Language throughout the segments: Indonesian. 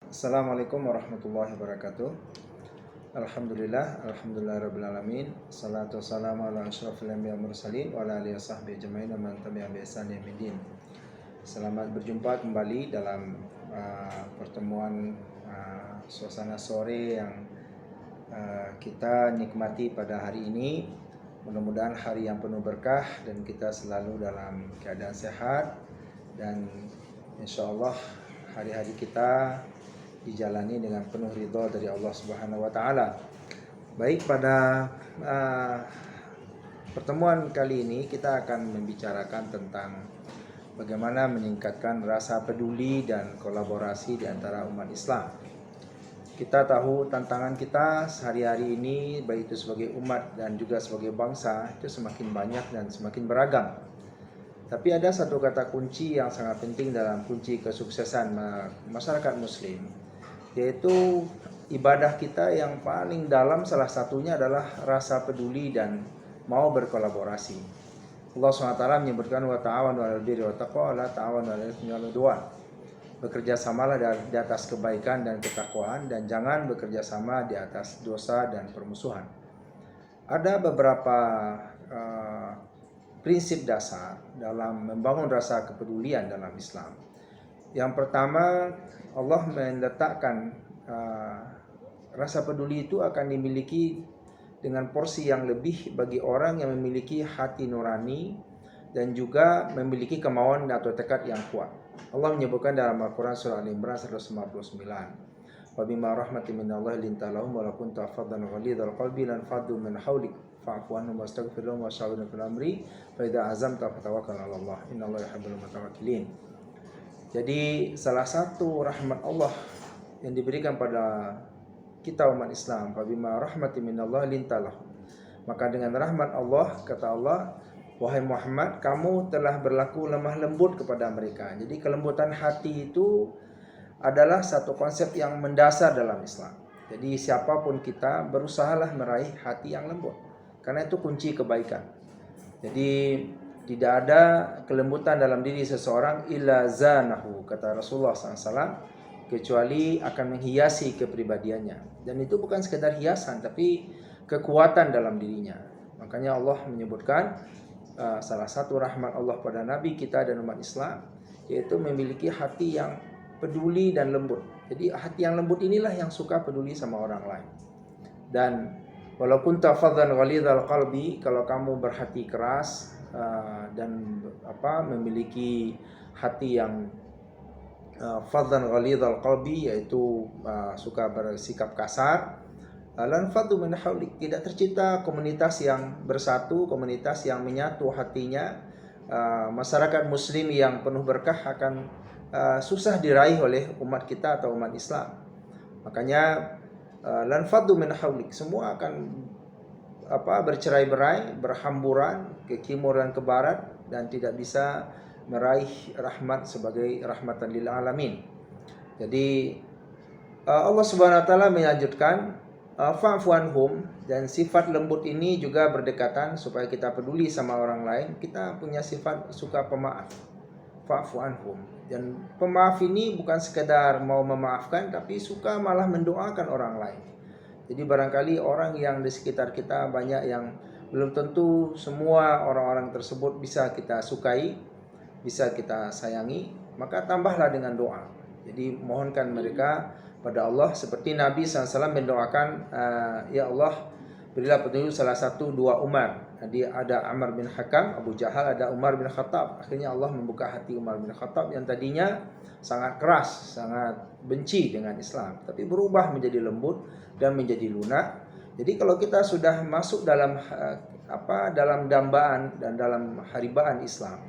Assalamualaikum warahmatullahi wabarakatuh. Alhamdulillah rabbil alamin. Salatu wassalamu ala asyrafil anbiya mursalin wa ala alihi wasahbihi ajmain wa man tabi'ahum bi ihsan ila yaumil. Selamat berjumpa kembali dalam pertemuan suasana sore yang kita nikmati pada hari ini. Mudah-mudahan hari yang penuh berkah dan kita selalu dalam keadaan sehat, dan insyaallah hari-hari kita dijalani dengan penuh ridha dari Allah Subhanahu wa taala. Baik, pada pertemuan kali ini kita akan membicarakan tentang bagaimana meningkatkan rasa peduli dan kolaborasi di antara umat Islam. Kita tahu tantangan kita sehari-hari ini, baik itu sebagai umat dan juga sebagai bangsa, itu semakin banyak dan semakin beragam. Tapi ada satu kata kunci yang sangat penting dalam kunci kesuksesan masyarakat muslim, yaitu ibadah kita yang paling dalam, salah satunya adalah rasa peduli dan mau berkolaborasi. Allah SWT menyebutkan wa ta'awanu 'alal birri wat taqwa wa la ta'awanu 'alal itsmi wal 'udwan. Bekerja samalah di atas kebaikan dan ketakwaan, dan jangan bekerja sama di atas dosa dan permusuhan. Ada beberapa prinsip dasar dalam membangun rasa kepedulian dalam Islam. Yang pertama, Allah meletakkan rasa peduli itu akan dimiliki dengan porsi yang lebih bagi orang yang memiliki hati nurani dan juga memiliki kemauan atau tekad yang kuat. Allah menyebutkan dalam Al-Quran surah Al-Imran 159, wa bima rahmatin minallahi linta lahum wa la kunta faddan ghalidhal qalbi lan faddu min hawlik fa'fu anhum wastaghfir lahum wa shawirhum fil amri fa idza azamta fatawakkal 'ala Allah innallaha yuhibbul mutawakkilin. Jadi salah satu rahmat Allah yang diberikan pada kita umat Islam, fa bima rahmatin minallahi linta lahum, maka dengan rahmat Allah, kata Allah, wahai Muhammad, kamu telah berlaku lemah lembut kepada mereka. Jadi kelembutan hati itu adalah satu konsep yang mendasar dalam Islam. Jadi siapapun kita, berusahalah meraih hati yang lembut, karena itu kunci kebaikan. Jadi tidak ada kelembutan dalam diri seseorang illa zanahu, kata Rasulullah SAW, kecuali akan menghiasi kepribadiannya. Dan itu bukan sekedar hiasan, tapi kekuatan dalam dirinya. Makanya Allah menyebutkan salah satu rahmat Allah pada Nabi kita dan umat Islam, yaitu memiliki hati yang peduli dan lembut. Jadi hati yang lembut inilah yang suka peduli sama orang lain. Dan walaupun tafadhan ghalidhal qalbi, kalau kamu berhati keras dan memiliki hati yang fadhan ghalidhal qalbi, yaitu suka bersikap kasar, lan faddu min haulik, tidak tercipta komunitas yang bersatu, komunitas yang menyatu hatinya. Masyarakat muslim yang penuh berkah akan susah diraih oleh umat kita atau umat Islam. Makanya lan faddu min haulik, semua akan bercerai-berai, berhamburan ke timur dan ke barat, dan tidak bisa meraih rahmat sebagai rahmatan lil alamin. Jadi Allah Subhanahu wa taala melanjutkan fa'fu anhum, dan sifat lembut ini juga berdekatan supaya kita peduli sama orang lain. Kita punya sifat suka pemaaf, fa'fu anhum. Dan pemaaf ini bukan sekedar mau memaafkan, tapi suka malah mendoakan orang lain. Jadi barangkali orang yang di sekitar kita banyak yang belum tentu semua orang-orang tersebut bisa kita sukai, bisa kita sayangi, maka tambahlah dengan doa. Jadi mohonkan mereka pada Allah, seperti Nabi SAW mendoakan, ya Allah, berilah petunjuk salah satu dua Umar. Jadi ada Amr bin Hakam, Abu Jahal, ada Umar bin Khattab. Akhirnya Allah membuka hati Umar bin Khattab yang tadinya sangat keras, sangat benci dengan Islam, tapi berubah menjadi lembut dan menjadi lunak. Jadi kalau kita sudah masuk dalam dalam dambaan dan dalam haribaan Islam,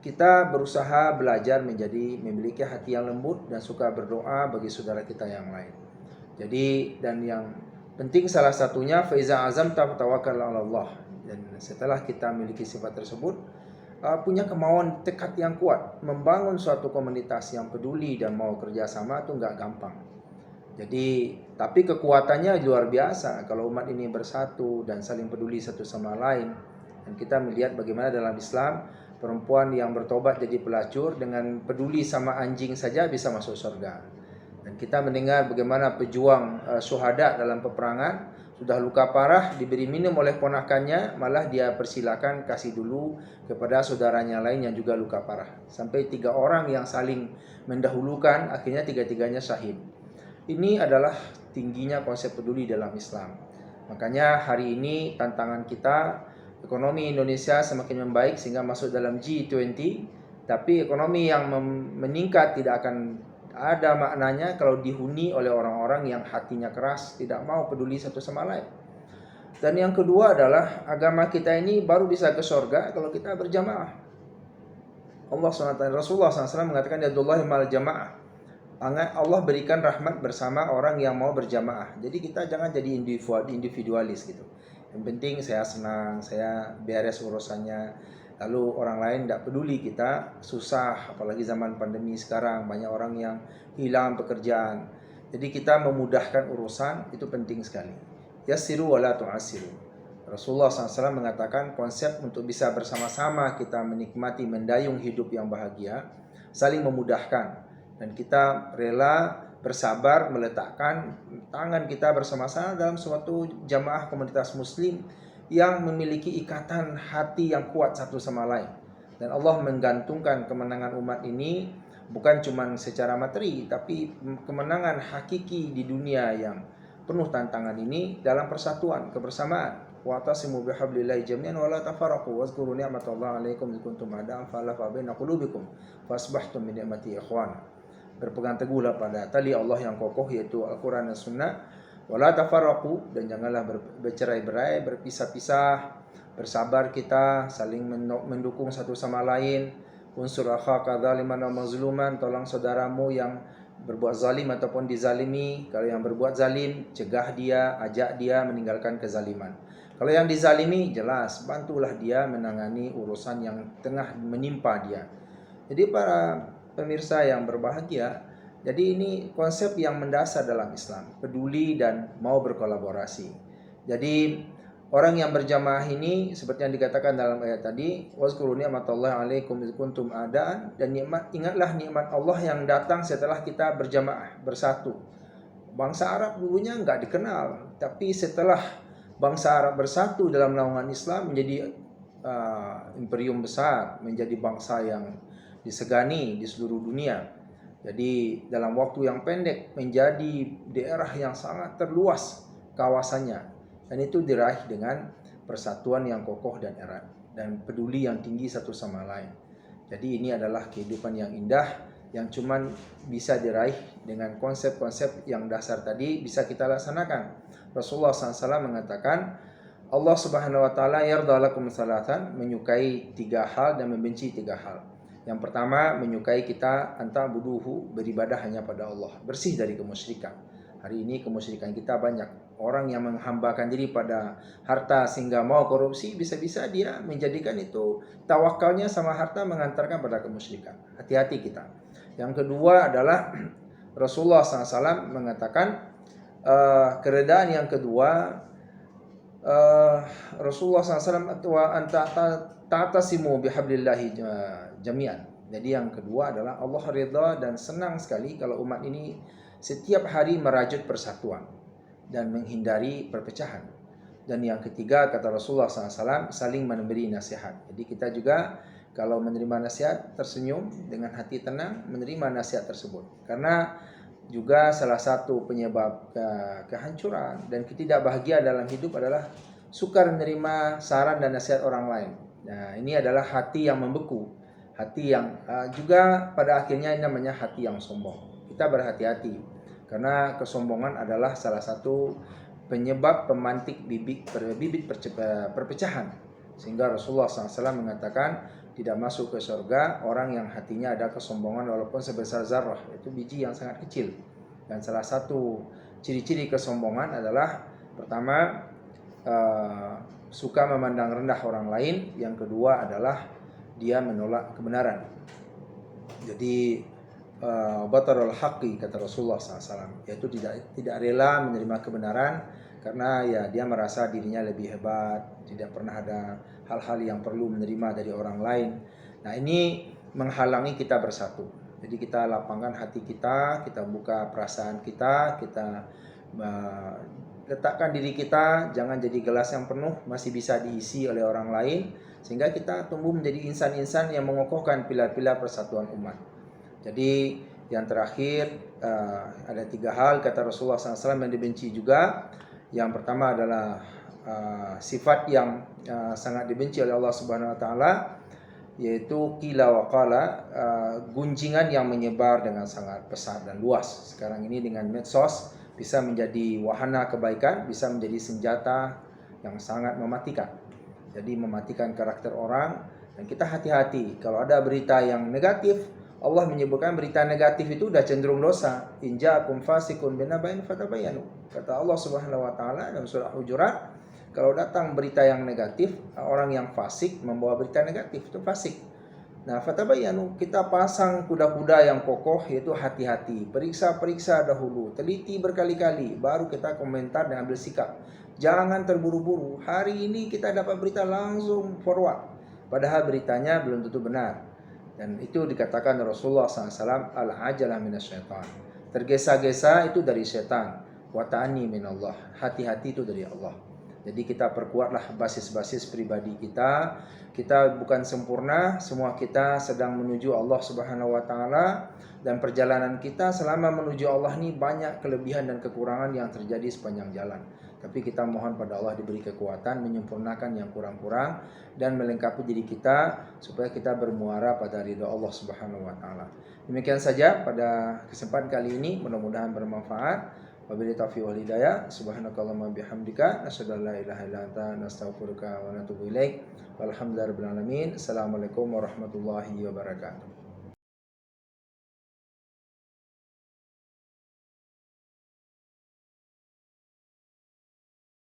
kita berusaha belajar memiliki hati yang lembut dan suka berdoa bagi saudara kita yang lain. Jadi, dan yang penting salah satunya faiza azamta fatawakkal 'ala Allah. Dan setelah kita memiliki sifat tersebut, punya kemauan tekad yang kuat, membangun suatu komunitas yang peduli dan mau kerjasama itu nggak gampang. Jadi, tapi kekuatannya luar biasa kalau umat ini bersatu dan saling peduli satu sama lain. Dan kita melihat bagaimana dalam Islam perempuan yang bertobat jadi pelacur dengan peduli sama anjing saja bisa masuk surga. Dan kita mendengar bagaimana pejuang syuhada dalam peperangan sudah luka parah, diberi minum oleh ponakannya, malah dia persilakan kasih dulu kepada saudaranya lain yang juga luka parah. Sampai 3 orang yang saling mendahulukan, akhirnya 3-tiganya syahid. Ini adalah tingginya konsep peduli dalam Islam. Makanya hari ini tantangan kita, ekonomi Indonesia semakin membaik sehingga masuk dalam G20, tapi ekonomi yang meningkat tidak akan ada maknanya kalau dihuni oleh orang-orang yang hatinya keras, tidak mau peduli satu sama lain. Dan yang kedua adalah agama kita ini baru bisa ke surga kalau kita berjamaah. Allah SWT, Rasulullah SAW mengatakan yadullahi mal jamaah. Allah berikan rahmat bersama orang yang mau berjamaah. Jadi kita jangan jadi individualis gitu. Yang penting saya senang, saya beres urusannya. Lalu orang lain tidak peduli, kita susah. Apalagi zaman pandemi sekarang, banyak orang yang hilang pekerjaan. Jadi kita memudahkan urusan, itu penting sekali. Yassiru wa la tu'assiru. Rasulullah SAW mengatakan konsep untuk bisa bersama-sama kita menikmati, mendayung hidup yang bahagia, saling memudahkan. Dan kita rela bersabar meletakkan tangan kita bersama-sama dalam suatu jamaah komunitas muslim yang memiliki ikatan hati yang kuat satu sama lain. Dan Allah menggantungkan kemenangan umat ini bukan cuma secara materi, tapi kemenangan hakiki di dunia yang penuh tantangan ini dalam persatuan, kebersamaan. Wa'tasimu bihablillahi jami'an wa la tafarraqu wazkuru ni'matallahi 'alaikum id kuntum a'da'an fa'alafa baina qulubikum fasbahtum bi ni'mati ikhwana. Berpegang teguhlah pada tali Allah yang kokoh, yaitu Al-Quran dan Sunnah. Wala tafarraqu, dan janganlah bercerai-berai, berpisah-pisah. Bersabar kita, saling mendukung satu sama lain. Unsur akhaka zaliman wa mazluman, tolong saudaramu yang berbuat zalim ataupun dizalimi. Kalau yang berbuat zalim, cegah dia, ajak dia meninggalkan kezaliman. Kalau yang dizalimi, jelas bantulah dia menangani urusan yang tengah menimpa dia. Jadi para pemirsa yang berbahagia, jadi ini konsep yang mendasar dalam Islam, peduli dan mau berkolaborasi. Jadi orang yang berjamaah ini seperti yang dikatakan dalam ayat tadi, wazkuru ni'matallahi 'alaikum id kuntum a'daan, dan ingatlah nikmat Allah yang datang setelah kita berjamaah, bersatu. Bangsa Arab dulunya enggak dikenal, tapi setelah bangsa Arab bersatu dalam naungan Islam menjadi imperium besar, menjadi bangsa yang disegani di seluruh dunia. Jadi dalam waktu yang pendek menjadi daerah yang sangat terluas kawasannya, dan itu diraih dengan persatuan yang kokoh dan erat dan peduli yang tinggi satu sama lain. Jadi ini adalah kehidupan yang indah yang cuman bisa diraih dengan konsep-konsep yang dasar tadi bisa kita laksanakan. Rasulullah SAW mengatakan Allah Subhanahu wa taala yarda lakum salatan, menyukai 3 hal dan membenci 3 hal. Yang pertama, menyukai kita anta'buduhu, beribadah hanya pada Allah, bersih dari kemusyrikan. Hari ini kemusyrikan kita banyak. Orang yang menghambakan diri pada harta sehingga mau korupsi, bisa-bisa dia menjadikan itu tawakalnya sama harta mengantarkan pada kemusyrikan. Hati-hati kita. Yang kedua adalah Rasulullah SAW mengatakan keredaan yang kedua, Rasulullah SAW ta'tasimu bihablillahi jami'an. Jadi yang kedua adalah Allah ridha dan senang sekali kalau umat ini setiap hari merajut persatuan dan menghindari perpecahan. Dan yang ketiga, kata Rasulullah SAW, saling memberi nasihat. Jadi kita juga kalau menerima nasihat tersenyum dengan hati tenang menerima nasihat tersebut. Karena juga salah satu penyebab kehancuran dan ketidakbahagiaan dalam hidup adalah sukar menerima saran dan nasihat orang lain. Nah, ini adalah hati yang membeku, hati yang juga pada akhirnya ini namanya hati yang sombong. Kita berhati-hati karena kesombongan adalah salah satu penyebab pemantik bibit perpecahan. Sehingga Rasulullah SAW mengatakan tidak masuk ke surga orang yang hatinya ada kesombongan walaupun sebesar zarrah, itu biji yang sangat kecil. Dan salah satu ciri-ciri kesombongan adalah pertama suka memandang rendah orang lain, yang kedua adalah dia menolak kebenaran. Jadi batarul haqqi, kata Rasulullah SAW, yaitu tidak rela menerima kebenaran karena ya dia merasa dirinya lebih hebat, tidak pernah ada hal-hal yang perlu menerima dari orang lain. Nah, ini menghalangi kita bersatu. Jadi kita lapangkan hati kita buka perasaan kita letakkan diri kita, jangan jadi gelas yang penuh, masih bisa diisi oleh orang lain, sehingga kita tumbuh menjadi insan-insan yang mengokohkan pilar-pilar persatuan umat. Jadi yang terakhir ada 3 hal kata Rasulullah SAW yang dibenci juga. Yang pertama adalah sifat yang sangat dibenci oleh Allah Subhanahu Wa Taala, yaitu qila wa qala, gunjingan yang menyebar dengan sangat pesat dan luas. Sekarang ini dengan medsos bisa menjadi wahana kebaikan, bisa menjadi senjata yang sangat mematikan. Jadi mematikan karakter orang, dan kita hati-hati kalau ada berita yang negatif. Allah menyebutkan berita negatif itu udah cenderung dosa. In ja'akum fasiqun binaba'in fatabayyanu. Kata Allah Subhanahu Wa Taala dalam surah Hujurat, kalau datang berita yang negatif, orang yang fasik membawa berita negatif, itu fasik. Nah, fatabayyanu, kita pasang kuda-kuda yang kokoh, yaitu hati-hati, periksa dahulu, teliti berkali-kali, baru kita komentar dan ambil sikap. Jangan terburu-buru. Hari ini kita dapat berita langsung forward, padahal beritanya belum tentu benar. Dan itu dikatakan Rasulullah SAW, al-ajalah minasyaitan. Tergesa-gesa itu dari setan. Wa ta'ani minallah. Hati-hati itu dari Allah. Jadi kita perkuatlah basis-basis pribadi kita. Kita bukan sempurna, semua kita sedang menuju Allah Subhanahu Wa Taala, dan perjalanan kita selama menuju Allah ini banyak kelebihan dan kekurangan yang terjadi sepanjang jalan. Tapi kita mohon pada Allah diberi kekuatan menyempurnakan yang kurang-kurang dan melengkapi diri kita supaya kita bermuara pada ridha Allah Subhanahu Wa Taala. Demikian saja pada kesempatan kali ini, mudah-mudahan bermanfaat. Wabillahi taufiq wal hidayah. Subhanakallahumma bihamdika asyhadu an la ilaha illa anta nastaghfiruka wa natubu ilaik. Walhamdulillahirabbil alamin. Assalamualaikum warahmatullahi wabarakatuh.